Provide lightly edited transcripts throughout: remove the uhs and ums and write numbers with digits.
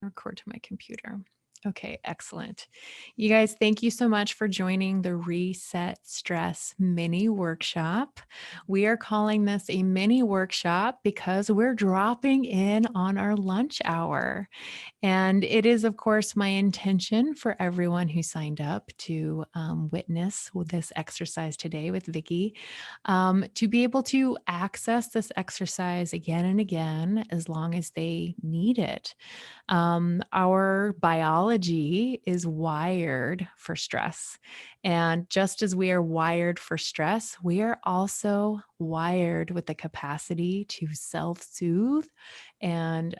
record to my computer. Okay, excellent. You guys, thank you so much for joining the Reset Stress mini workshop. We are calling this a mini workshop because we're dropping in on our lunch hour. And it is, of course, my intention for everyone who signed up to witness this exercise today with Vikki, to be able to access this exercise again and again as long as they need it. Our biology is wired for stress. And just as we are wired for stress, we are also wired with the capacity to self soothe and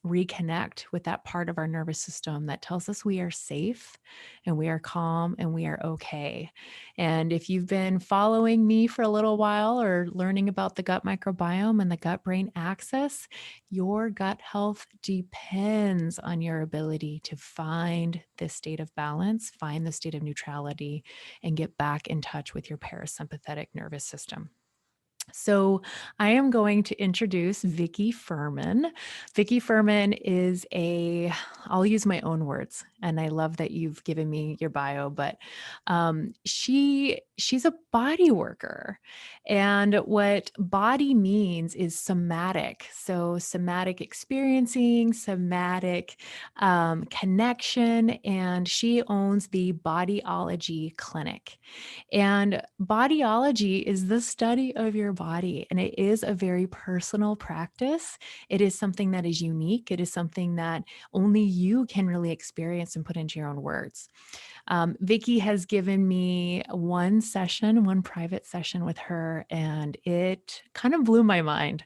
reconnect with that part of our nervous system that tells us we are safe and we are calm and we are okay. And if you've been following me for a little while or learning about the gut microbiome and the gut brain axis, your gut health depends on your ability to find this state of balance, find the state of neutrality, and get back in touch with your parasympathetic nervous system. So I am going to introduce Vikki Furman. Vikki Furman is I'll use my own words, and I love that you've given me your bio, but she's a body worker. And what body means is somatic. So somatic experiencing, somatic connection, and she owns the Bodyology Clinic. And bodyology is the study of your body, and it is a very personal practice. It is something that is unique. It is something that only you can really experience and put into your own words. Vikki has given me one private session with her, and it kind of blew my mind.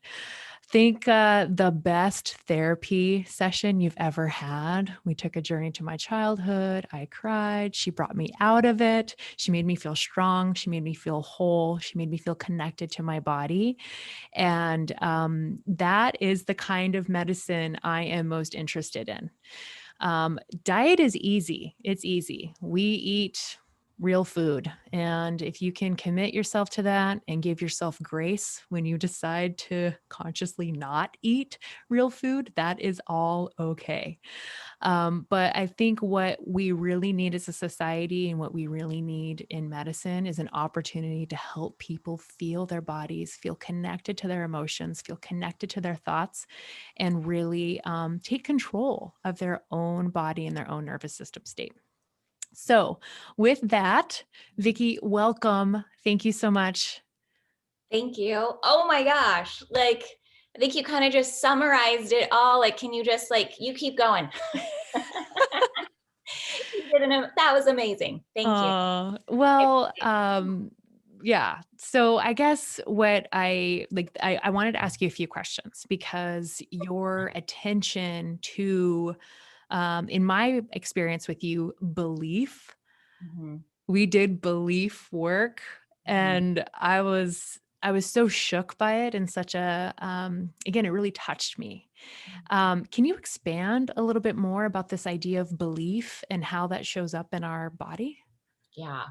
Think the best therapy session you've ever had. We took a journey to my childhood. I cried. She brought me out of it. She made me feel strong. She made me feel whole. She made me feel connected to my body. And that is the kind of medicine I am most interested in. Diet is easy. It's easy. We eat real food. And if you can commit yourself to that and give yourself grace when you decide to consciously not eat real food, that is all okay. But I think what we really need as a society and what we really need in medicine is an opportunity to help people feel their bodies, feel connected to their emotions, feel connected to their thoughts, and really take control of their own body and their own nervous system state. So, with that, Vikki, welcome. Thank you so much. Thank you. Oh my gosh. Like, I think you kind of just summarized it all. Like, can you just you keep going? That was amazing. Thank you. Well, yeah. So I guess what I wanted to ask you a few questions because your attention to, in my experience with you, belief, Mhm, we did belief work, mhm. and I was so shook by it in such a, again, it really touched me. Can you expand a little bit more about this idea of belief and how that shows up in our body? Yeah.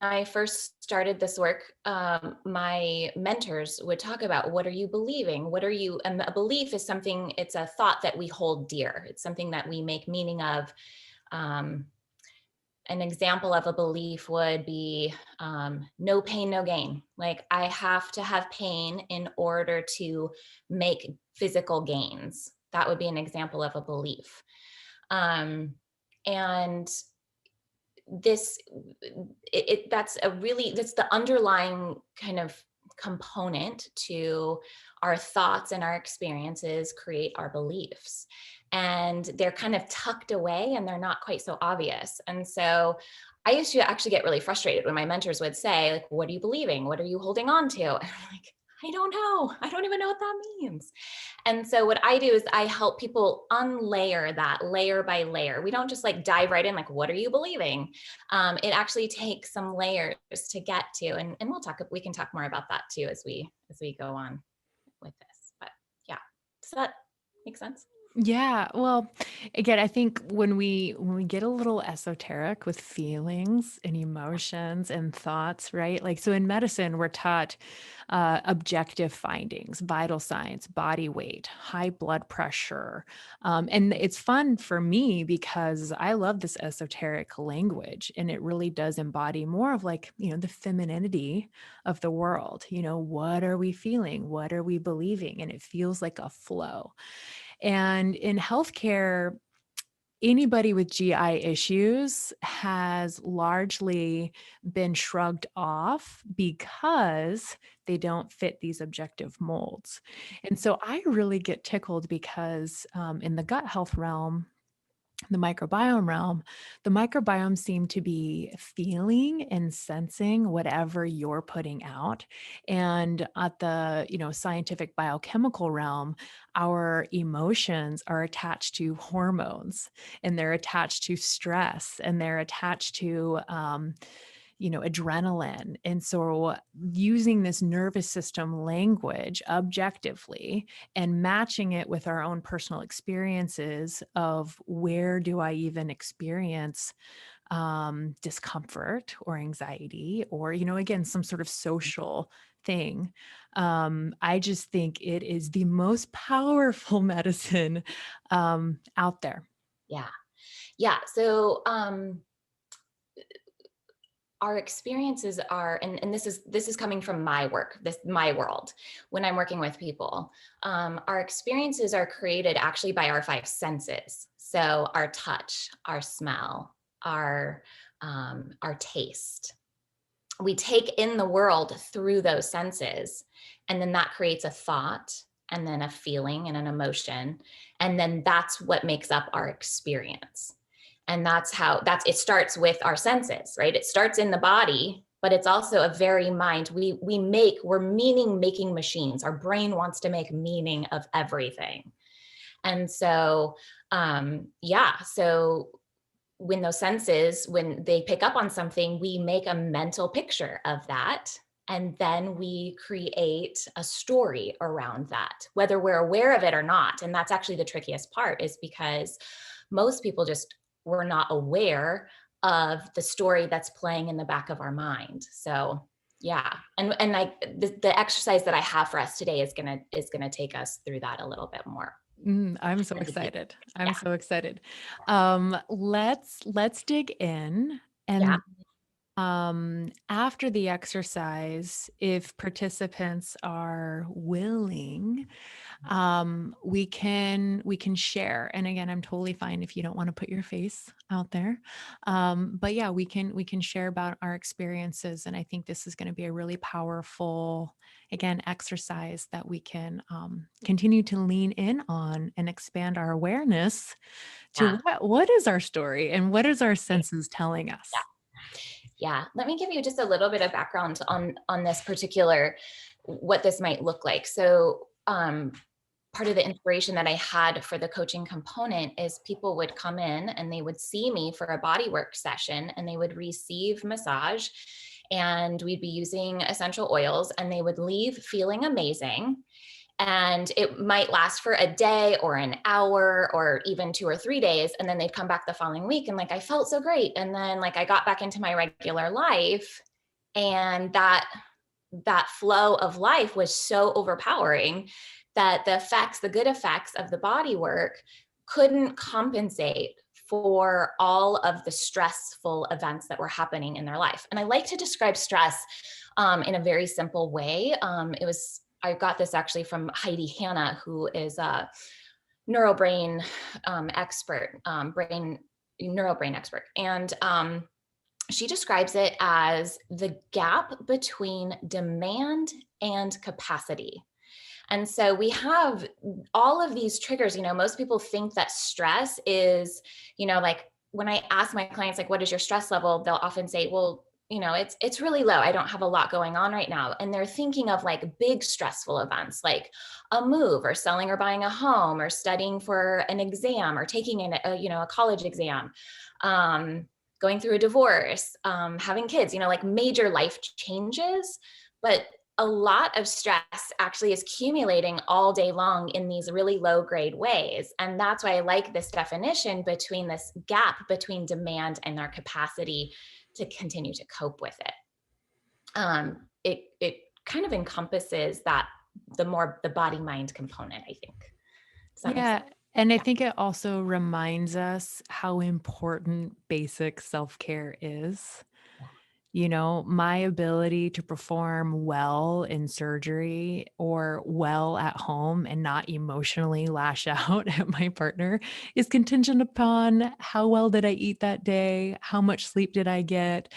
When I first started this work, my mentors would talk about what are you believing? What are you? And a belief is something, it's a thought that we hold dear. It's something that we make meaning of. Um, an example of a belief would be no pain, no gain. Like I have to have pain in order to make physical gains. That would be an example of a belief. And this, that's the underlying kind of component to our thoughts and our experiences create our beliefs, and they're kind of tucked away and they're not quite so obvious. And so I used to actually get really frustrated when my mentors would say, like, what are you believing, what are you holding on to? And I'm like, I don't know, I don't even know what that means. And so what I do is I help people unlayer that layer by layer. We don't just like dive right in, like, what are you believing? It actually takes some layers to get to, and we can talk more about that too as we go on with this. But yeah, does that make sense? Yeah, well, again, I think when we get a little esoteric with feelings and emotions and thoughts, right? Like, so in medicine, we're taught objective findings, vital signs, body weight, high blood pressure, and it's fun for me because I love this esoteric language, and it really does embody more of like the femininity of the world. What are we feeling? What are we believing? And it feels like a flow. And in healthcare, anybody with GI issues has largely been shrugged off because they don't fit these objective molds. And so I really get tickled because in the gut health realm, the microbiome realm, the microbiome seem to be feeling and sensing whatever you're putting out. And at the, scientific biochemical realm, our emotions are attached to hormones, and they're attached to stress, and they're attached to adrenaline. And so using this nervous system language objectively and matching it with our own personal experiences of where do I even experience discomfort or anxiety or, again, some sort of social thing. I just think it is the most powerful medicine out there. Yeah. Yeah. So our experiences are, and this is coming from my work, this my world, when I'm working with people, our experiences are created actually by our five senses. So our touch, our smell, our taste. We take in the world through those senses, and then that creates a thought, and then a feeling and an emotion, and then that's what makes up our experience. And that's it starts with our senses, right? It starts in the body, but it's also a very mind. We're meaning making machines. Our brain wants to make meaning of everything. And so yeah, so when those senses, when they pick up on something, we make a mental picture of that. And then we create a story around that, whether we're aware of it or not. And that's actually the trickiest part, is because most people just were not aware of the story that's playing in the back of our mind. So yeah. And the exercise that I have for us today is gonna take us through that a little bit more. I'm so Kind of a deep, excited. I'm yeah, so excited. Let's dig in. yeah, And after the exercise, if participants are willing, we can share. And again, I'm totally fine if you don't want to put your face out there. But yeah, we can share about our experiences. And I think this is going to be a really powerful, again, exercise that we can continue to lean in on and expand our awareness to yeah. what is our story and what is our senses telling us. Yeah, let me give you just a little bit of background on this particular, what this might look like. So part of the inspiration that I had for the coaching component is people would come in and they would see me for a body work session, and they would receive massage, and we'd be using essential oils, and they would leave feeling amazing. And it might last for a day or an hour or even 2 or 3 days, and then they'd come back the following week and like, I felt so great, and then like I got back into my regular life, and that flow of life was so overpowering that the good effects of the body work couldn't compensate for all of the stressful events that were happening in their life. And I like to describe stress in a very simple way. I got this actually from Heidi Hanna, who is a neurobrain expert, brain neurobrain expert, and she describes it as the gap between demand and capacity. And so we have all of these triggers. Most people think that stress is, like when I ask my clients, like, what is your stress level? They'll often say, well, it's really low. I don't have a lot going on right now. And they're thinking of like big stressful events, like a move or selling or buying a home or studying for an exam or taking a college exam, going through a divorce, having kids, like major life changes. But a lot of stress actually is accumulating all day long in these really low grade ways. And that's why I like this definition between this gap between demand and our capacity to continue to cope with it. It kind of encompasses that the body mind component, I think. Does that make sense? Yeah, and I Yeah. think it also reminds us how important basic self-care is. You know, my ability to perform well in surgery or well at home and not emotionally lash out at my partner is contingent upon how well did I eat that day? How much sleep did I get?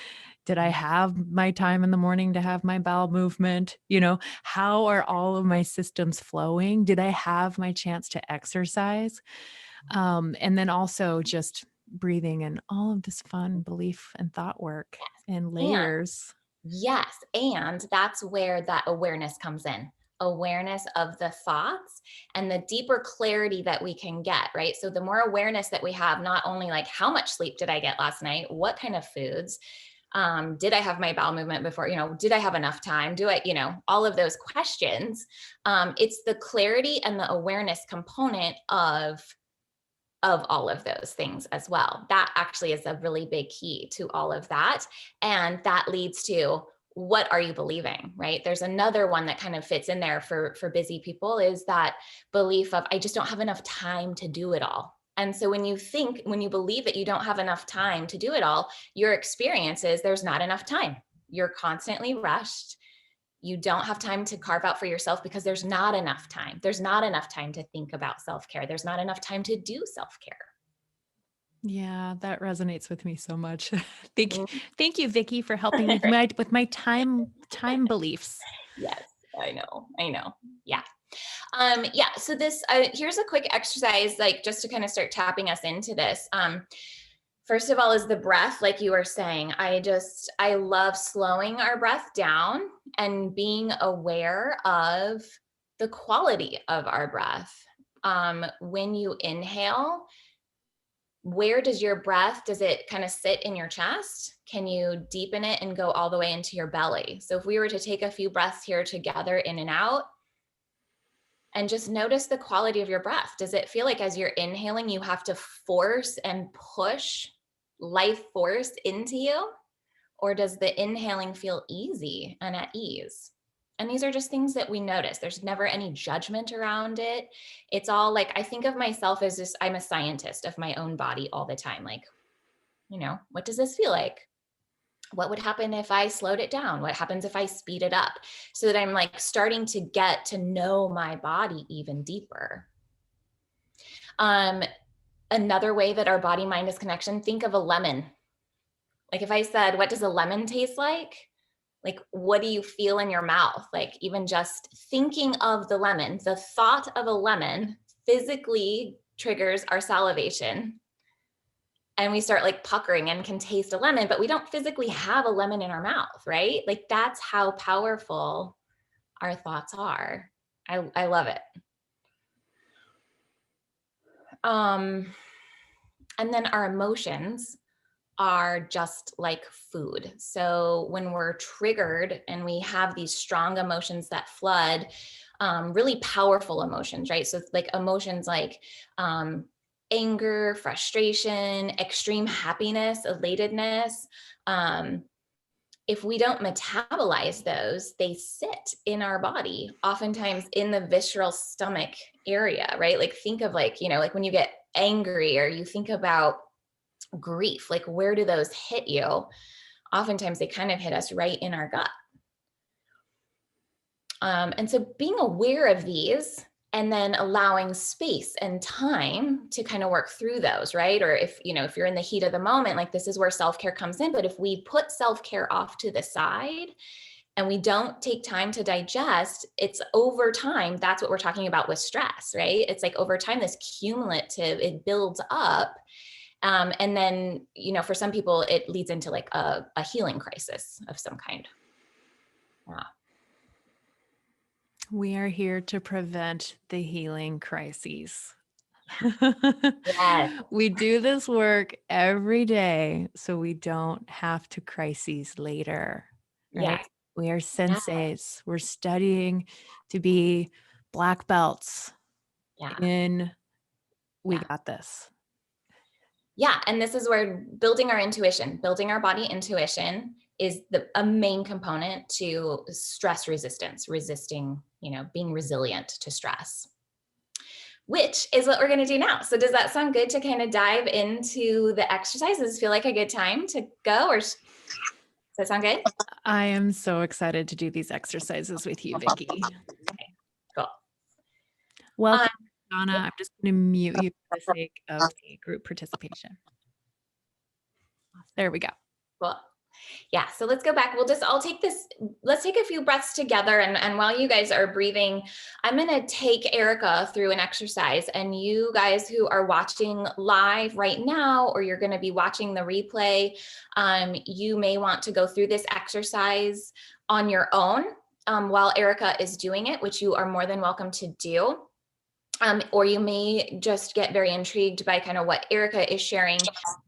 Did I have my time in the morning to have my bowel movement? You know, how are all of my systems flowing? Did I have my chance to exercise? And then also just breathing and all of this fun belief and thought work and And layers. yes, and that's where that awareness comes in. Awareness of the thoughts and the deeper clarity that we can get, right? So the more awareness that we have, not only like how much sleep did I get last night, what kind of foods, did I have my bowel movement before, did I have enough time, do I, all of those questions. It's the clarity and the awareness component of all of those things as well. That actually is a really big key to all of that. And that leads to, what are you believing, right? There's another one that kind of fits in there for busy people, is that belief of, I just don't have enough time to do it all. And so when you believe that you don't have enough time to do it all, your experience is there's not enough time. You're constantly rushed. You don't have time to carve out for yourself because there's not enough time. There's not enough time to think about self-care. There's not enough time to do self-care. Yeah, that resonates with me so much. Thank Mhm. thank you, Vicky, for helping with my time beliefs. Yes, I know. I know. Yeah. Yeah. So this, here's a quick exercise, like just to kind of start tapping us into this. First of all, is the breath, like you were saying. I love slowing our breath down and being aware of the quality of our breath. When you inhale, where does your breath, does it kind of sit in your chest? Can you deepen it and go all the way into your belly? So if we were to take a few breaths here together, in and out, and just notice the quality of your breath. Does it feel like as you're inhaling, you have to force and push life force into you? Or does the inhaling feel easy and at ease? And these are just things that we notice. There's never any judgment around it. It's all like, I think of myself as just, I'm a scientist of my own body all the time. Like, what does this feel like? What would happen if I slowed it down? What happens if I speed it up? So that I'm like starting to get to know my body even deeper. Um, Another way that our body mind is connection, think of a lemon. Like if I said, what does a lemon taste like? Like, what do you feel in your mouth? Like, even just thinking of the lemon, the thought of a lemon physically triggers our salivation. And we start like puckering and can taste a lemon, but we don't physically have a lemon in our mouth, right? Like, that's how powerful our thoughts are. I love it. Um, and then our emotions are just like food. So when we're triggered and we have these strong emotions that flood, really powerful emotions, right? So it's like emotions like anger, frustration, extreme happiness, elatedness. Um, if we don't metabolize those, they sit in our body, oftentimes in the visceral stomach area, right? Like think of like, like when you get angry or you think about grief, like where do those hit you? Oftentimes they kind of hit us right in our gut. And so being aware of these and then allowing space and time to kind of work through those, right? Or if you're in the heat of the moment, like this is where self-care comes in. But if we put self-care off to the side and we don't take time to digest, it's over time. That's what we're talking about with stress, right? It's like over time, this cumulative, it builds up. And then, for some people, it leads into like a healing crisis of some kind. Yeah. We are here to prevent the healing crises. Yes. We do this work every day so we don't have to crises later, Yes. right? We are Yeah. senseis. We're studying to be black belts Yeah. in we Yeah. got this. Yeah. And this is where building our intuition, building our body intuition is a main component to stress resistance, resisting, being resilient to stress, which is what we're going to do now. So does that sound good to kind of dive into the exercises? Feel like a good time to go, or does that sound good? I am so excited to do these exercises with you, Vikki. Okay, cool. Um, Welcome, Donna. I'm just going to mute you for the sake of the group participation. There we go. cool. Yeah, so let's go back. Let's take a few breaths together. And while you guys are breathing, I'm going to take Erika through an exercise. And you guys who are watching live right now, or you're going to be watching the replay, you may want to go through this exercise on your own while Erika is doing it, which you are more than welcome to do. Or you may just get very intrigued by kind of what Erika is sharing,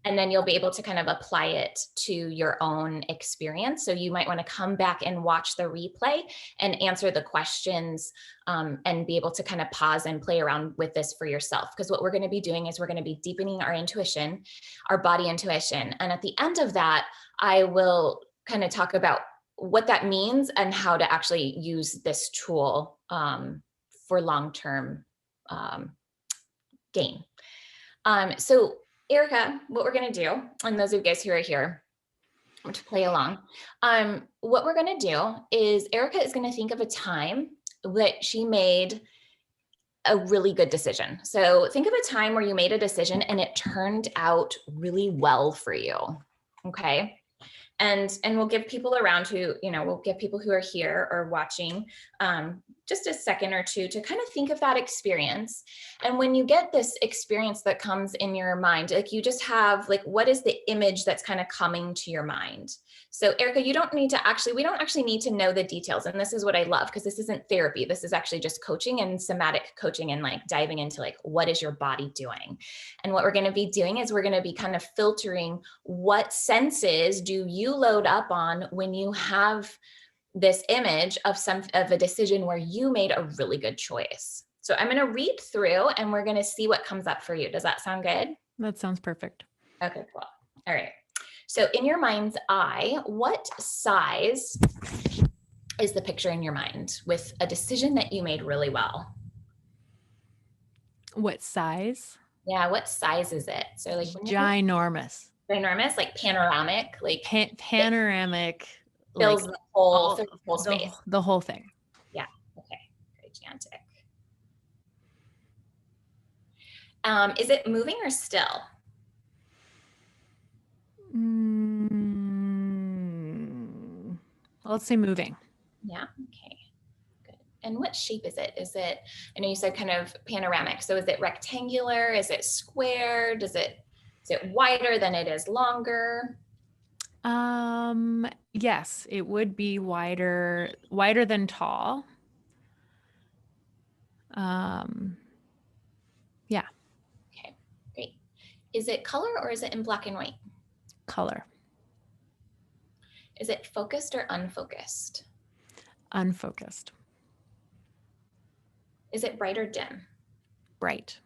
and then you'll be able to kind of apply it to your own experience. So you might want to come back and watch the replay and answer the questions, and be able to kind of pause and play around with this for yourself. Because what we're going to be doing is we're going to be deepening our intuition, our body intuition. And at the end of that, I will kind of talk about what that means and how to actually use this tool for long-term gain. So Erika, what we're going to do, and those of you guys who are here to play along, what we're going to do is Erika is going to think of a time that she made a really good decision. So think of a time where you made a decision and it turned out really well for you. Okay. And we'll give people around who, we'll give people who are here or watching just a second or two to kind of think of that experience. And when you get this experience that comes in your mind, like you just have like, what is the image that's kind of coming to your mind? So Erika, we don't actually need to know the details. And this is what I love, because this isn't therapy. This is actually just coaching and somatic coaching, and like diving into like, what is your body doing? And what we're going to be doing is we're going to be kind of filtering what senses do you load up on when you have this image of a decision where you made a really good choice. So I'm going to read through and we're going to see what comes up for you. Does that sound good? That sounds perfect. Okay, cool. All right. So in your mind's eye, what size is the picture in your mind with a decision that you made really well? What size? Yeah, what size is it? So like ginormous. Ginormous, like panoramic, like panoramic, fills like the whole space. The whole thing. Yeah. Okay. Gigantic. Is it moving or still? Let's say moving. Yeah. Okay. Good. And what shape is it? I know you said kind of panoramic. So is it rectangular? Is it square? Is it wider than it is longer? Yes, it would be wider than tall. Yeah. Okay, great. Is it color or is it in black and white? Color. Is it focused or unfocused? Unfocused. Is it bright or dim? Bright.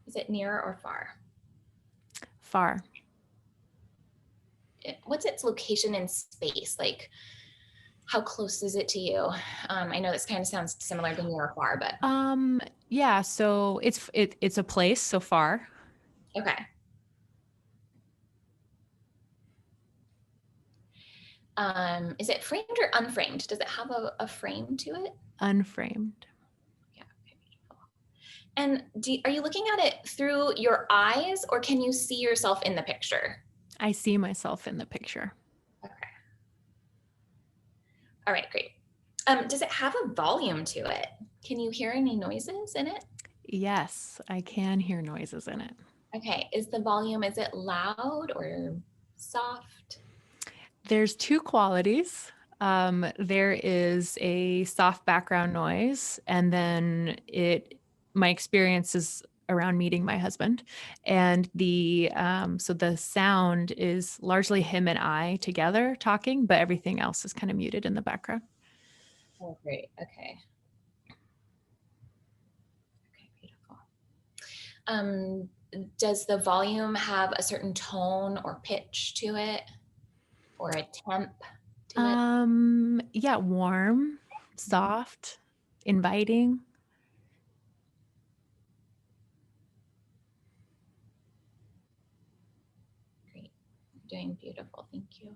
Is it near or far? Far. What's its location in space? Like, how close is it to you? I know this kind of sounds similar to near or far, but yeah. So it's a place. So far. Okay. Is it framed or unframed? Does it have a frame to it? Unframed. Yeah. Okay. Cool. And are you looking at it through your eyes, or can you see yourself in the picture? I see myself in the picture. Okay. All right, great. Does it have a volume to it? Can you hear any noises in it? Yes, I can hear noises in it. Okay. Is it loud or soft? There's two qualities. There is a soft background noise, and then my experience is around meeting my husband. And so the sound is largely him and I together talking, but everything else is kind of muted in the background. Oh, great. Okay. Okay, beautiful. Does the volume have a certain tone or pitch to it, or a temp to it? Yeah, warm, soft, inviting. Great. Doing beautiful. Thank you.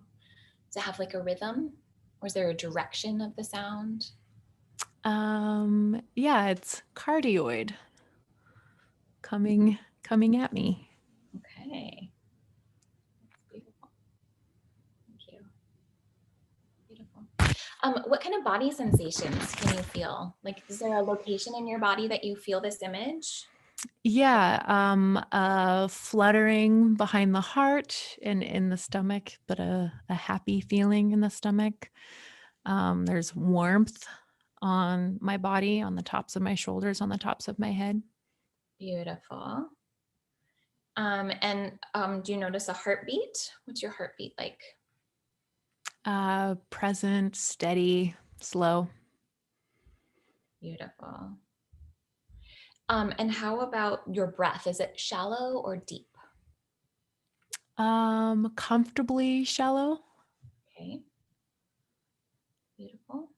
Does it have like a rhythm, or is there a direction of the sound? Yeah, it's cardioid coming at me. Okay. That's beautiful. Thank you. Beautiful. What kind of body sensations can you feel? Like, is there a location in your body that you feel this image? Yeah, fluttering behind the heart and in the stomach, but a happy feeling in the stomach. There's warmth on my body, on the tops of my shoulders, on the tops of my head. Beautiful. Do you notice a heartbeat? What's your heartbeat like? Present, steady, slow. Beautiful. And how about your breath? Is it shallow or deep? Comfortably shallow. Okay, beautiful.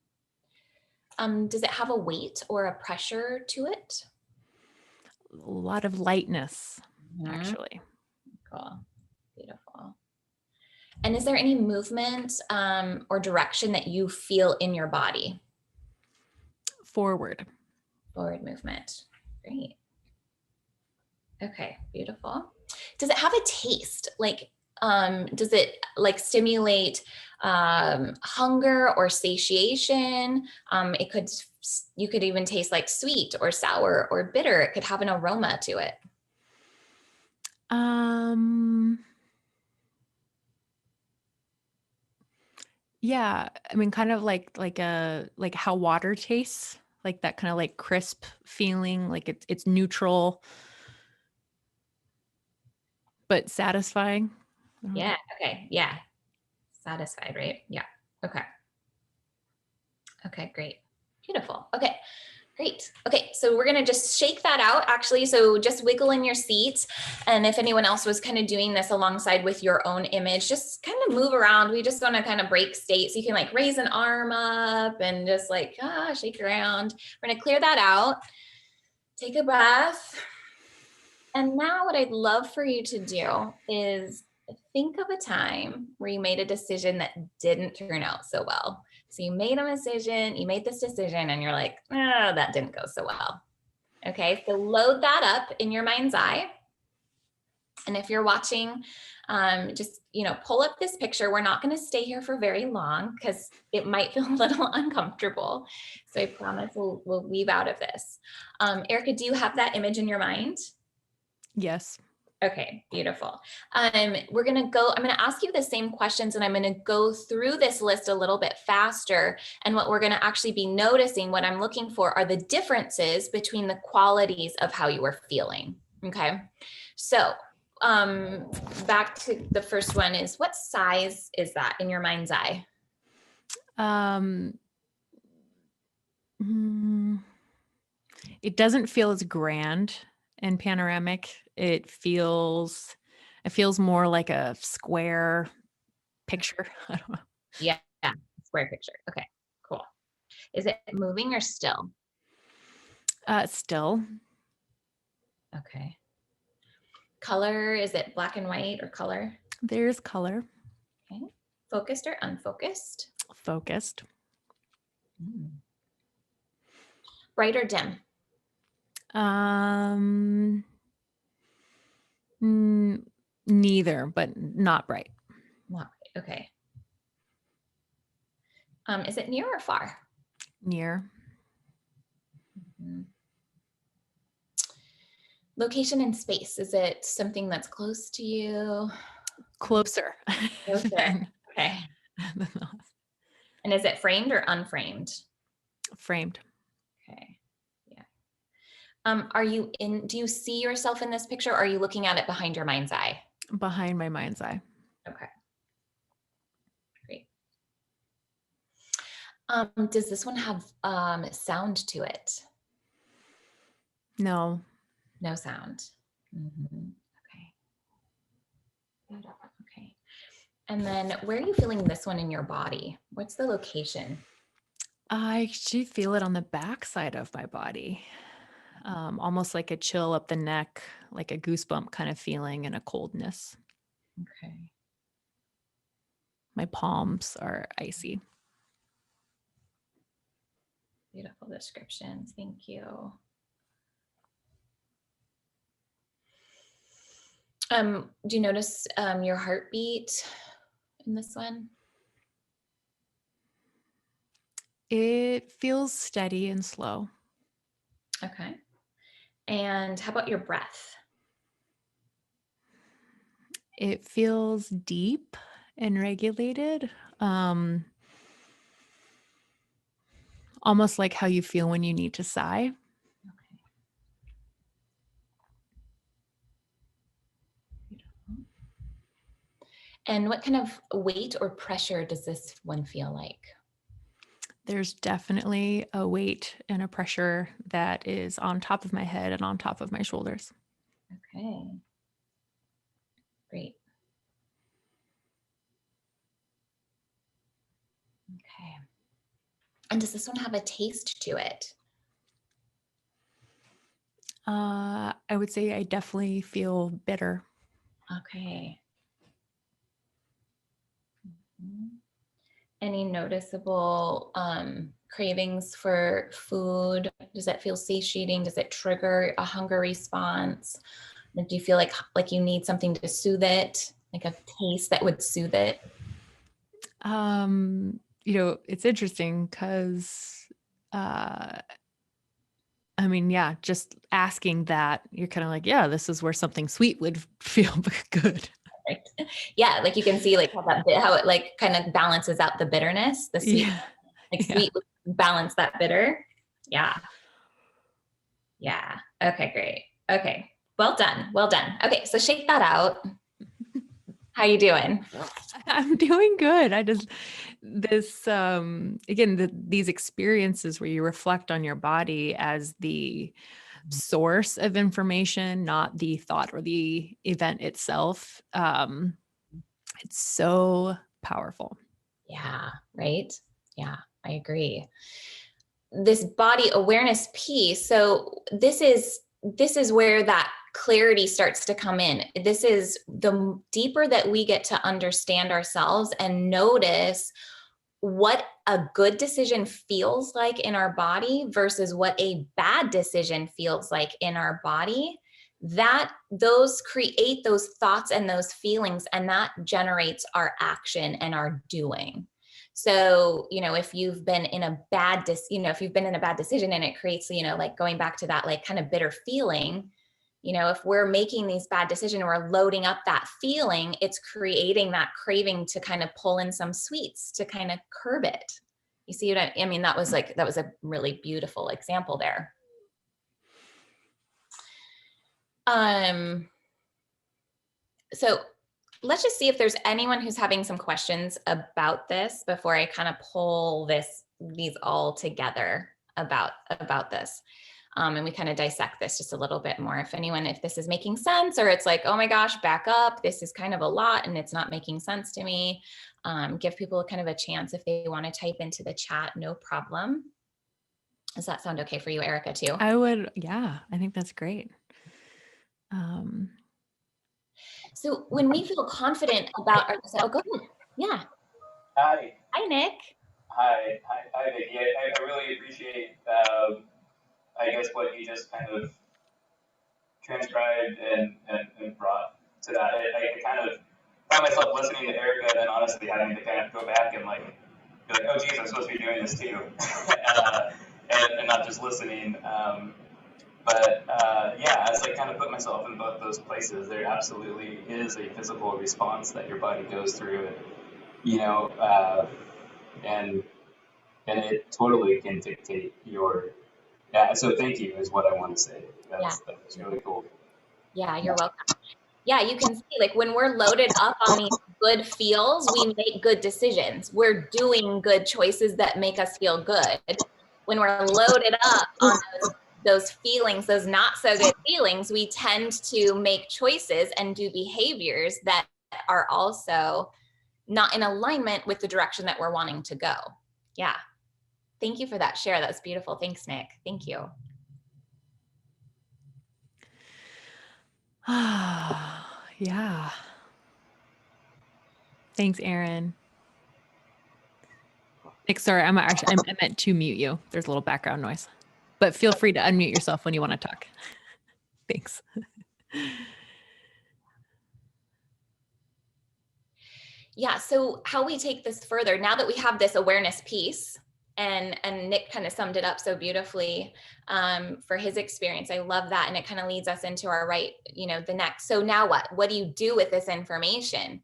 Does it have a weight or a pressure to it? A lot of lightness, Mhm. actually. Cool, beautiful. And is there any movement or direction that you feel in your body? Forward. Forward movement. Great. Okay, beautiful. Does it have a taste? Like, does it like stimulate hunger or satiation? You could even taste like sweet or sour or bitter. It could have an aroma to it. Um, yeah, I mean, kind of like how water tastes, like that kind of like crisp feeling, like it's neutral but satisfying. Yeah. Okay. Yeah. Satisfied, right? Yeah. Okay. Okay. Great. Beautiful. Okay. Great. Okay, so we're gonna just shake that out actually. So just wiggle in your seat. And if anyone else was kind of doing this alongside with your own image, just kind of move around. We just wanna kind of break state. So you can like raise an arm up and just like, shake around. We're gonna clear that out. Take a breath. And now what I'd love for you to do is think of a time where you made a decision that didn't turn out so well. So you made this decision, and you're like, oh, that didn't go so well. Okay, so load that up in your mind's eye. And if you're watching, just pull up this picture. We're not going to stay here for very long because it might feel a little uncomfortable. So I promise we'll weave out of this. Erika, do you have that image in your mind? Yes. Okay, beautiful. I'm going to ask you the same questions, and I'm going to go through this list a little bit faster. And what we're going to actually be noticing, what I'm looking for, are the differences between the qualities of how you are feeling. Okay. So back to the first one is, what size is that in your mind's eye? Um, mm, it doesn't feel as grand and panoramic. It feels more like a square picture. I don't know. Yeah. Square picture. Okay, cool. Is it moving or still? Still, Okay. Color, is it black and white or color? there's color. Okay. Focused or unfocused? Focused. Mm. Bright or dim? Um, neither, but not bright. Not bright. Okay. Is it near or far? Near. Mhm. Location in space. Is it something that's close to you? Closer. Closer. than, Okay. than the And is it framed or unframed? framed. Okay. Yeah. Do you see yourself in this picture, or are you looking at it behind your mind's eye? Behind my mind's eye. Okay, great. Does this one have sound to it? No. No sound. Okay. Beautiful. Okay. And then where are you feeling this one in your body? What's the location? I actually feel it on the back side of my body. Almost like a chill up the neck, like a goosebump kind of feeling and a coldness. Okay. My palms are icy. Beautiful descriptions. Thank you. Do you notice your heartbeat in this one? It feels steady and slow. Okay. And how about your breath? It feels deep and regulated. Almost like how you feel when you need to sigh. Okay. Beautiful. And what kind of weight or pressure does this one feel like? There's definitely a weight and a pressure that is on top of my head and on top of my shoulders. Okay. Great. Okay. And does this one have a taste to it? I would say I definitely feel bitter. Okay. Any noticeable cravings for food? Does that feel satiating? Does it trigger a hunger response? Do you feel like you need something to soothe it, like a taste that would soothe it? It's interesting because, uh, I mean, yeah, just asking that, you're kind of like, yeah, this is where something sweet would feel good. Right. Yeah, like you can see like how it like kind of balances out the bitterness, the sweet, Yeah. like Yeah. sweet would balance that bitter. Yeah. Yeah. Okay, great. Okay. Well done. Well done. Okay, so shake that out. How you doing? I'm doing good. These experiences where you reflect on your body as the source of information, not the thought or the event itself. It's so powerful. Yeah, right? Yeah, I agree. This body awareness piece, so this is where that clarity starts to come in. This is the deeper that we get to understand ourselves and notice what a good decision feels like in our body versus what a bad decision feels like in our body, that those create those thoughts and those feelings, and that generates our action and our doing. So, if you've been in a if you've been in a bad decision and it creates, like going back to that like kind of bitter feeling, if we're making these bad decisions, we're loading up that feeling, it's creating that craving to kind of pull in some sweets to kind of curb it. You see what I mean? That was a really beautiful example there. So let's just see if there's anyone who's having some questions about this before I kind of pull these all together about this. And we kind of dissect this just a little bit more. If this is making sense, or it's like, oh my gosh, back up, this is kind of a lot and it's not making sense to me. Give people kind of a chance if they want to type into the chat, no problem. Does that sound okay for you, Erika, too? Yeah, I think that's great. So when we feel confident about ourselves, oh, go ahead. Yeah. Hi. Hi, Nick. Hi, Vikki. I really appreciate, I guess, what you just kind of transcribed and brought to that. I kind of found myself listening to Erika and then honestly having to kind of go back and like be like, oh, geez, I'm supposed to be doing this too, and not just listening. Yeah, as I kind of put myself in both those places, there absolutely is a physical response that your body goes through, and and it totally can dictate your Yeah, so thank you is what I want to say. Yeah. That's really cool. Yeah, you're welcome. Yeah, you can see like when we're loaded up on these good feels, we make good decisions. We're doing good choices that make us feel good. When we're loaded up on those feelings, those not so good feelings, we tend to make choices and do behaviors that are also not in alignment with the direction that we're wanting to go. Yeah. Thank you for that share. That's beautiful. Thanks, Nick. Thank you. Yeah. Thanks, Erin. Nick, sorry, I meant to mute you. There's a little background noise, but feel free to unmute yourself when you want to talk. Thanks. Yeah, so how we take this further, now that we have this awareness piece, and Nick kind of summed it up so beautifully for his experience. I love that. And it kind of leads us into our the next. So now what? What do you do with this information?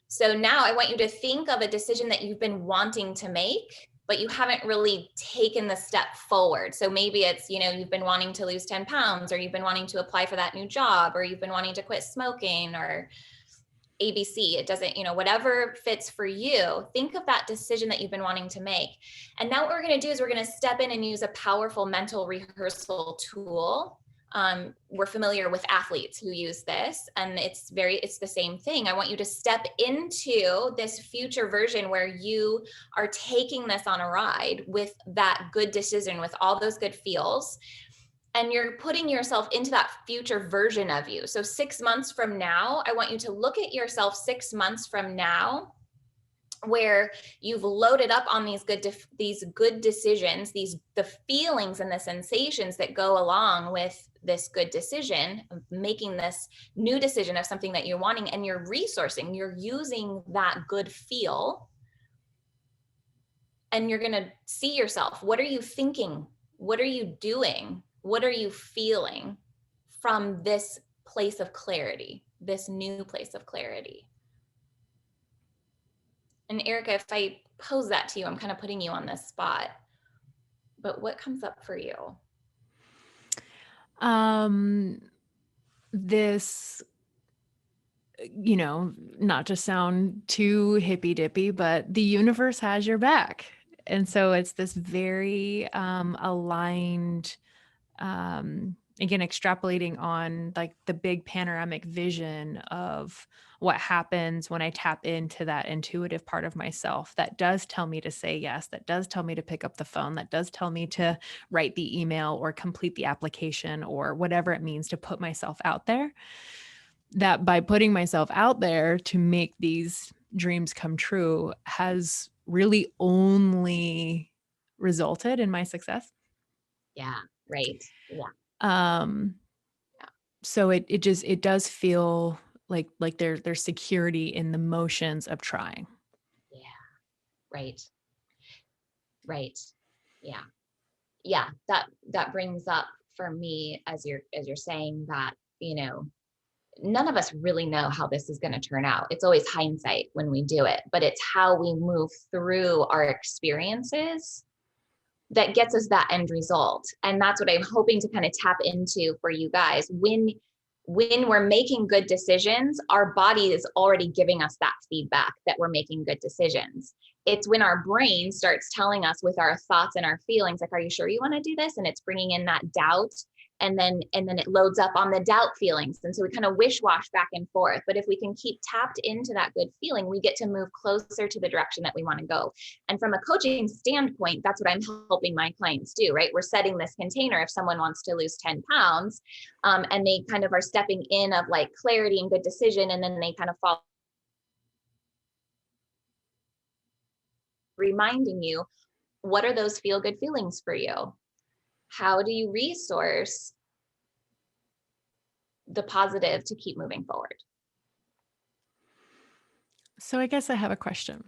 So now I want you to think of a decision that you've been wanting to make, but you haven't really taken the step forward. So maybe it's, you've been wanting to lose 10 pounds, or you've been wanting to apply for that new job, or you've been wanting to quit smoking, or ABC. It doesn't, whatever fits for you. Think of that decision that you've been wanting to make. And now what we're going to do is we're going to step in and use a powerful mental rehearsal tool. We're familiar with athletes who use this, and it's the same thing. I want you to step into this future version where you are taking this on a ride with that good decision, with all those good feels. And you're putting yourself into that future version of you. So 6 months from now, I want you to look at yourself 6 months from now, where you've loaded up on these good decisions, the feelings and the sensations that go along with this good decision, making this new decision of something that you're wanting, and you're resourcing, you're using that good feel, and you're going to see yourself. What are you thinking? What are you doing? What are you feeling from this place of clarity, this new place of clarity? And Erika, if I pose that to you, I'm kind of putting you on this spot, but what comes up for you? This, not to sound too hippy dippy, but the universe has your back. And so it's this very aligned, again, extrapolating on like the big panoramic vision of what happens when I tap into that intuitive part of myself that does tell me to say yes, that does tell me to pick up the phone, that does tell me to write the email or complete the application or whatever it means to put myself out there. That by putting myself out there to make these dreams come true has really only resulted in my success. Yeah, right. Yeah. So it does feel like there's security in the motions of trying. Yeah. Right. Yeah. That brings up for me, as you're saying that, none of us really know how this is going to turn out. It's always hindsight when we do it, but it's how we move through our experiences that gets us that end result. And that's what I'm hoping to kind of tap into for you guys. When we're making good decisions, our body is already giving us that feedback that we're making good decisions. It's when our brain starts telling us with our thoughts and our feelings, like, are you sure you want to do this? And it's bringing in that doubt. And then it loads up on the doubt feelings. And so we kind of wish-wash back and forth. But if we can keep tapped into that good feeling, we get to move closer to the direction that we want to go. And from a coaching standpoint, that's what I'm helping my clients do, right? We're setting this container if someone wants to lose 10 pounds and they kind of are stepping in of like clarity and good decision. And then they kind of fall, reminding you, what are those feel good feelings for you? How do you resource the positive to keep moving forward? So I guess I have a question.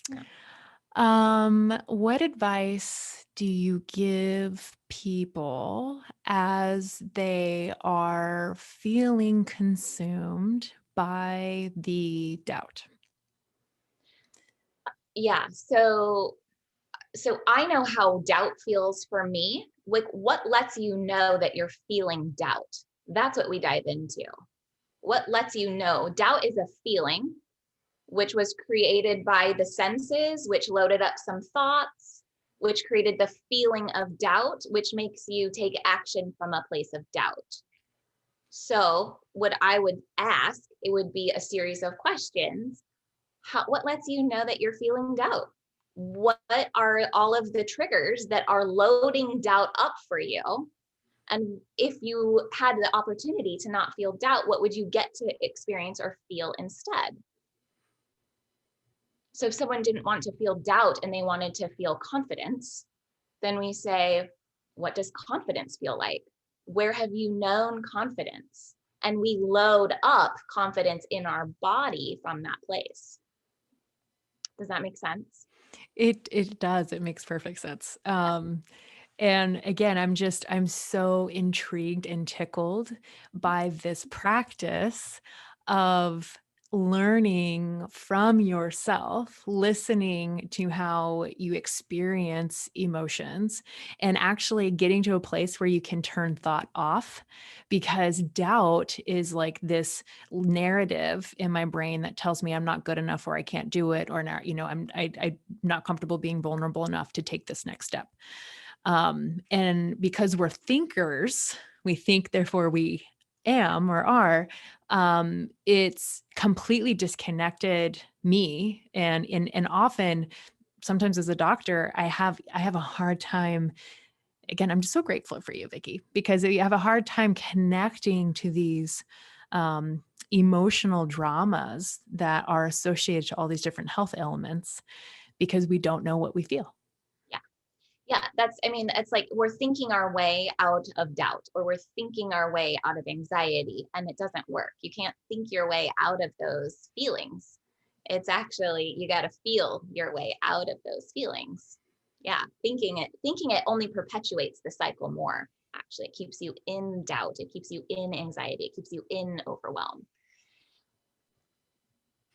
Yeah. What advice do you give people as they are feeling consumed by the doubt? Yeah. So I know how doubt feels for me what lets you know that you're feeling doubt? That's what we dive into. What lets you know? Doubt is a feeling which was created by the senses, which loaded up some thoughts, which created the feeling of doubt, which makes you take action from a place of doubt. So what I would ask, it would be a series of questions. What lets you know that you're feeling doubt? What are all of the triggers that are loading doubt up for you? And if you had the opportunity to not feel doubt, what would you get to experience or feel instead? So if someone didn't want to feel doubt and they wanted to feel confidence, then we say, what does confidence feel like? Where have you known confidence? And we load up confidence in our body from that place. Does that make sense? It does. It makes perfect sense. And again, I'm so intrigued and tickled by this practice of learning from yourself, listening to how you experience emotions, and actually getting to a place where you can turn thought off, because doubt is like this narrative in my brain that tells me I'm not good enough, or I can't do it, or not, I'm not comfortable being vulnerable enough to take this next step. And because we're thinkers, we think, therefore we am or are, it's completely disconnected me. And often, sometimes as a doctor, I have a hard time. Again, I'm just so grateful for you, Vikki, because you have a hard time connecting to these emotional dramas that are associated to all these different health ailments, because we don't know what we feel. Yeah, it's like we're thinking our way out of doubt, or we're thinking our way out of anxiety, and it doesn't work. You can't think your way out of those feelings. It's actually, you got to feel your way out of those feelings. Yeah, thinking it only perpetuates the cycle more. Actually, it keeps you in doubt, it keeps you in anxiety, it keeps you in overwhelm.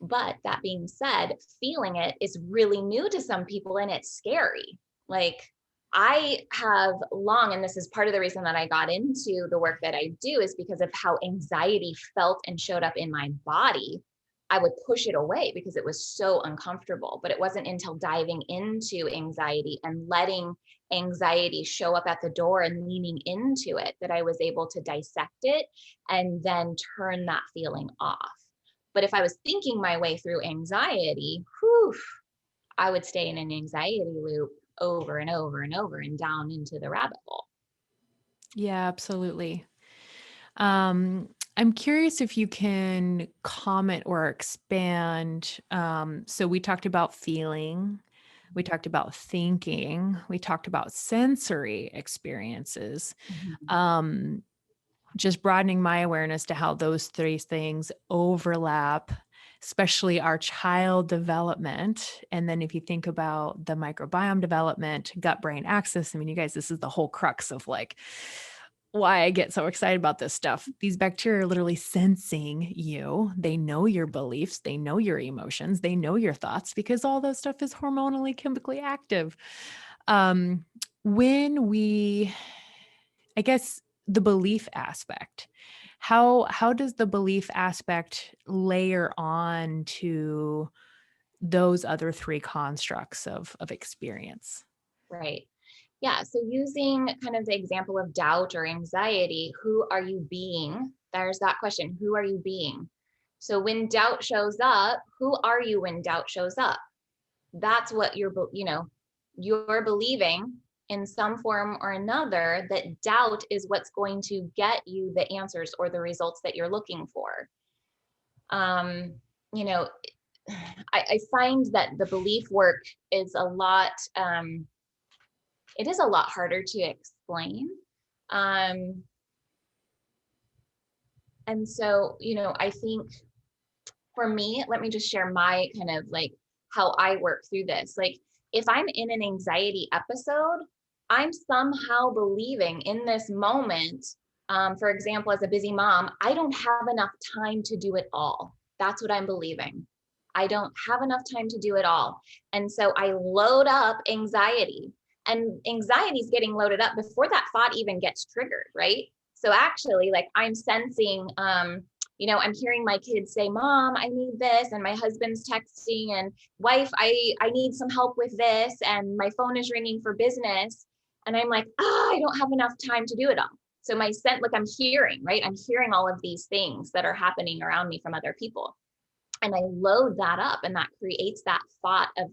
But that being said, feeling it is really new to some people, and it's scary. Like, I have long, and this is part of the reason that I got into the work that I do, is because of how anxiety felt and showed up in my body. I would push it away because it was so uncomfortable. But it wasn't until diving into anxiety and letting anxiety show up at the door and leaning into it that I was able to dissect it and then turn that feeling off. But if I was thinking my way through anxiety, I would stay in an anxiety loop over and over and over and down into the rabbit hole. Yeah, absolutely. I'm curious if you can comment or expand. So we talked about feeling, we talked about thinking, we talked about sensory experiences. Um, just broadening my awareness to how those three things overlap, especially our child development. And then if you think about the microbiome development, gut-brain axis, I mean, you guys, this is the whole crux of like why I get so excited about this stuff. These bacteria are literally sensing you. They know your beliefs, they know your emotions, they know your thoughts, because all that stuff is hormonally, chemically active. When we, I guess, the belief aspect, how does the belief aspect layer on to those other three constructs of experience? Right. Yeah. So using kind of the example of doubt or anxiety, who are you being? There's that question. Who are you being? So when doubt shows up, who are you when doubt shows up? That's what you're believing in some form or another, that doubt is what's going to get you the answers or the results that you're looking for. You know, I find that the belief work is a lot, it is a lot harder to explain. And so, I think for me, let me just share my kind of like how I work through this. Like, if I'm in an anxiety episode, I'm somehow believing in this moment, for example, as a busy mom, I don't have enough time to do it all. That's what I'm believing. I don't have enough time to do it all. And so I load up anxiety. And anxiety is getting loaded up before that thought even gets triggered, right? So actually, like, I'm sensing, I'm hearing my kids say, Mom, I need this. And my husband's texting, and wife, I need some help with this. And my phone is ringing for business. And I'm like, I don't have enough time to do it all. So my sense, like, I'm hearing, right? I'm hearing all of these things that are happening around me from other people. And I load that up, and that creates that thought of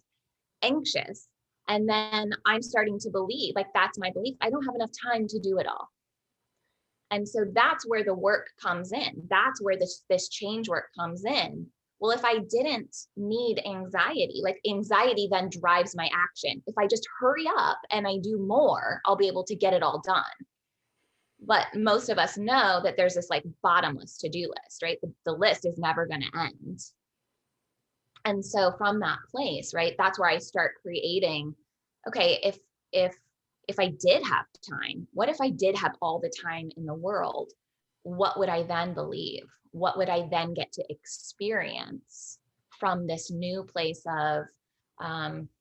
anxious. And then I'm starting to believe, like, that's my belief, I don't have enough time to do it all. And so that's where the work comes in. That's where this change work comes in. Well, if I didn't need anxiety, like, anxiety then drives my action. If I just hurry up and I do more, I'll be able to get it all done. But most of us know that there's this like bottomless to-do list, right? The list is never going to end. And so from that place, right, that's where I start creating, okay, if I did have time, what if I did have all the time in the world? What would I then believe? What would I then get to experience from this new place of,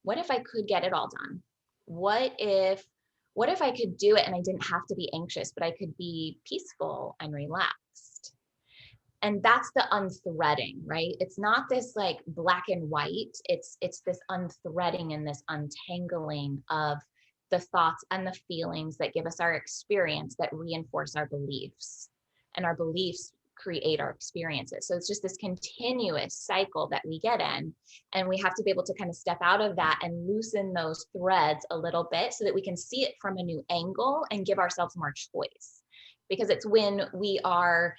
what if I could get it all done? What if I could do it and I didn't have to be anxious, but I could be peaceful and relaxed? And that's the unthreading, right? It's not this like black and white. It's this unthreading and this untangling of the thoughts and the feelings that give us our experience that reinforce our beliefs, and our beliefs create our experiences. So it's just this continuous cycle that we get in, and we have to be able to kind of step out of that and loosen those threads a little bit so that we can see it from a new angle and give ourselves more choice. Because it's when we are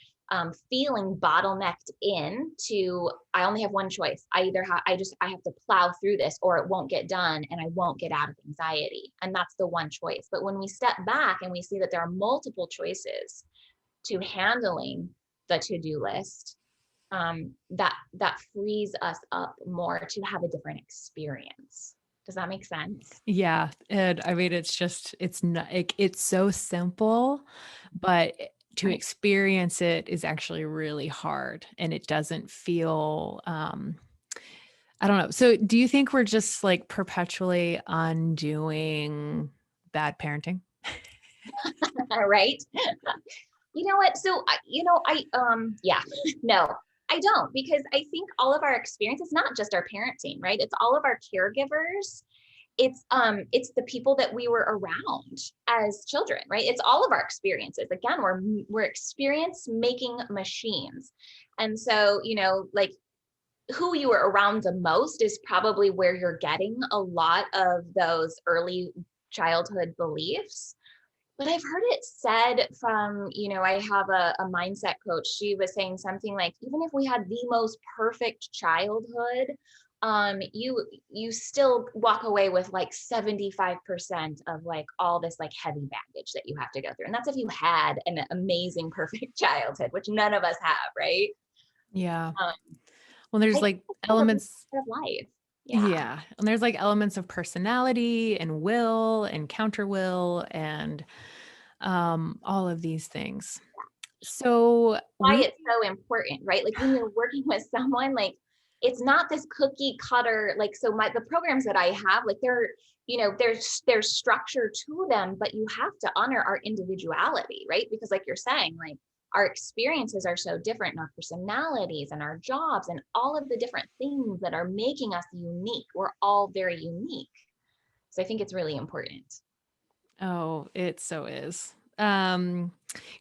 feeling bottlenecked into, I only have one choice. I have to plow through this or it won't get done and I won't get out of anxiety. And that's the one choice. But when we step back and we see that there are multiple choices to handling the to-do list, that frees us up more to have a different experience. Does that make sense? Yeah. And I mean, it's not, it's so simple, but to Right. experience it is actually really hard, and it doesn't feel, I don't know. So do you think we're just like perpetually undoing bad parenting? Right. You know what? So, yeah, no, I don't, because I think all of our experience, it's not just our parenting, right? It's all of our caregivers. It's the people that we were around as children, right? It's all of our experiences. Again, we're experience making machines. And so, like, who you were around the most is probably where you're getting a lot of those early childhood beliefs. But I've heard it said from, I have a mindset coach. She was saying something like, even if we had the most perfect childhood, you still walk away with like 75% of like all this like heavy baggage that you have to go through. And that's if you had an amazing, perfect childhood, which none of us have, right? Yeah. Um, Well, there's I think like it's kind of a elements. part of life. Yeah. Yeah. And there's like elements of personality and will and counter will and all of these things. So Why we it's so important, right? Like when you're working with someone, like it's not this cookie cutter, like, so the programs that I have, like there's structure to them, but you have to honor our individuality, right? Because like you're saying, like our experiences are so different, and our personalities and our jobs and all of the different things that are making us unique. We're all very unique. So I think it's really important. Oh, it so is.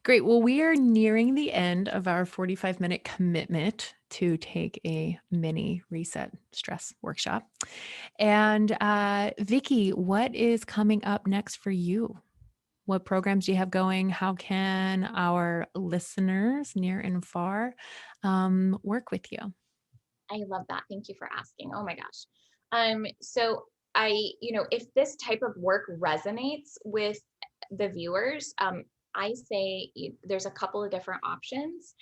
Great. Well, we are nearing the end of our 45-minute commitment to take a mini reset stress workshop. And Vikki, what is coming up next for you? What programs do you have going? How can our listeners near and far work with you? I love that. Thank you for asking. Oh my gosh. So if this type of work resonates with the viewers, I say there's a couple of different options.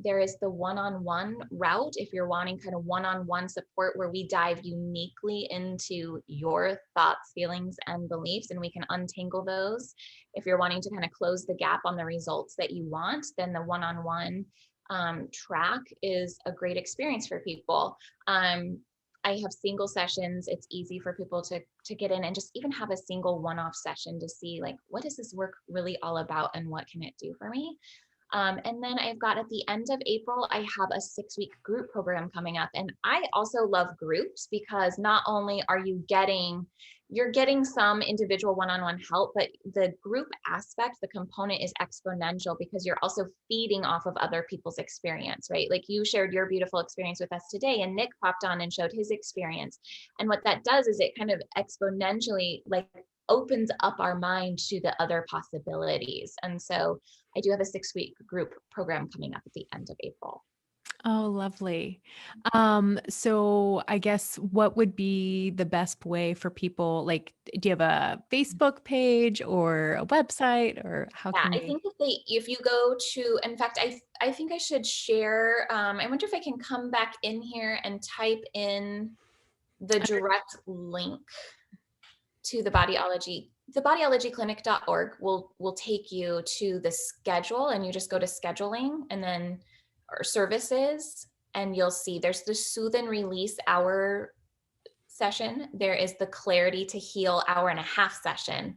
There is the one-on-one route if you're wanting kind of one-on-one support where we dive uniquely into your thoughts, feelings, and beliefs, and we can untangle those. If you're wanting to kind of close the gap on the results that you want, then the one-on-one track is a great experience for people. I have single sessions. It's easy for people to get in and just even have a single one-off session to see like, what is this work really all about and what can it do for me? And then I've got at the end of April, I have a 6-week group program coming up. And I also love groups because not only are you're getting some individual one-on-one help, but the group aspect, the component is exponential because you're also feeding off of other people's experience, right? Like you shared your beautiful experience with us today, and Nick popped on and showed his experience. And what that does is it kind of exponentially like opens up our mind to the other possibilities. And so I do have a 6-week group program coming up at the end of April. Oh, lovely. So I guess what would be the best way for people? Like, do you have a Facebook page or a website, or how Yeah, can I they? think if you go to, in fact, I think I should share, I wonder if I can come back in here and type in the direct link to the bodyology. The bodyologyclinic.org will take you to the schedule, and you just go to scheduling and then or services, and you'll see there's the soothe and release hour session. There is the clarity to heal hour-and-a-half session.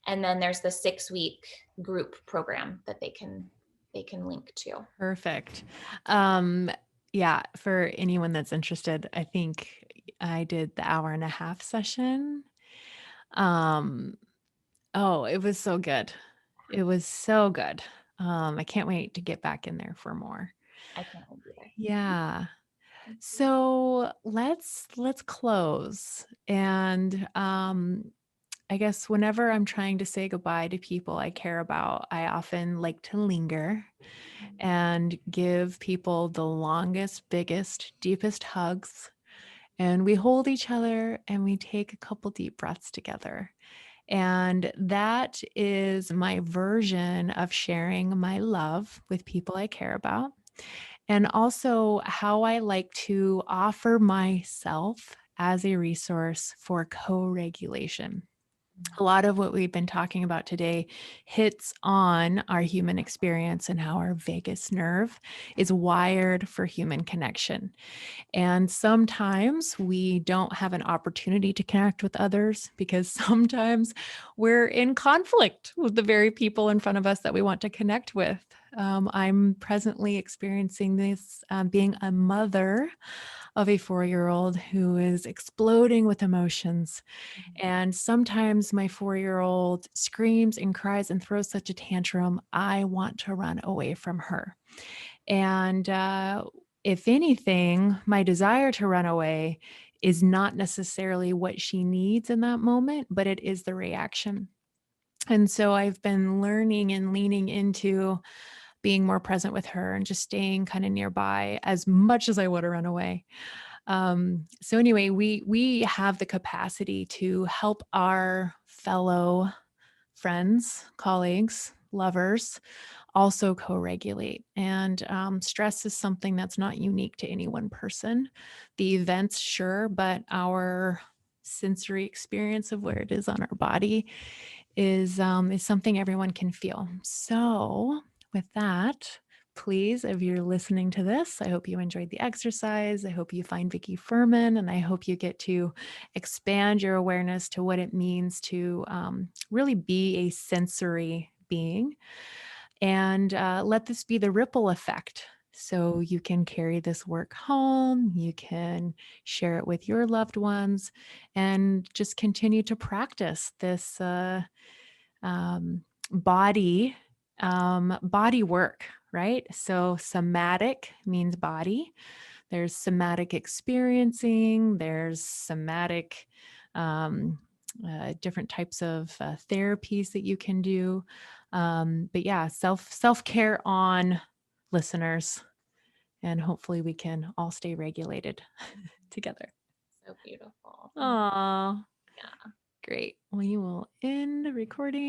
And then there's the 6-week group program that they can link to. Perfect. Yeah, for anyone that's interested, I think I did the hour-and-a-half session. Um, oh, it was so good. It was so good. I can't wait to get back in there for more. I can't wait either. Yeah. So let's close. And I guess whenever I'm trying to say goodbye to people I care about, I often like to linger and give people the longest, biggest, deepest hugs. And we hold each other and we take a couple deep breaths together. And that is my version of sharing my love with people I care about. And also how I like to offer myself as a resource for co regulation. A lot of what we've been talking about today hits on our human experience and how our vagus nerve is wired for human connection. And sometimes we don't have an opportunity to connect with others because sometimes we're in conflict with the very people in front of us that we want to connect with. I'm presently experiencing this being a mother of a 4-year-old who is exploding with emotions. And sometimes my 4-year-old screams and cries and throws such a tantrum, I want to run away from her. And if anything, my desire to run away is not necessarily what she needs in that moment, but it is the reaction. And so I've been learning and leaning into being more present with her and just staying kind of nearby as much as I want to run away. So anyway, we have the capacity to help our fellow friends, colleagues, lovers also co-regulate. And stress is something that's not unique to any one person. The events, sure, but our sensory experience of where it is on our body is something everyone can feel. So with that, please, if you're listening to this, I hope you enjoyed the exercise. I hope you find Vikki Furman, and I hope you get to expand your awareness to what it means to really be a sensory being. And let this be the ripple effect. So you can carry this work home, you can share it with your loved ones, and just continue to practice this body body work, right? So somatic means body. There's somatic experiencing, there's somatic different types of therapies that you can do. But yeah, self-care on, listeners, and hopefully we can all stay regulated together. So beautiful. Aw, Yeah. great. We will end the recording.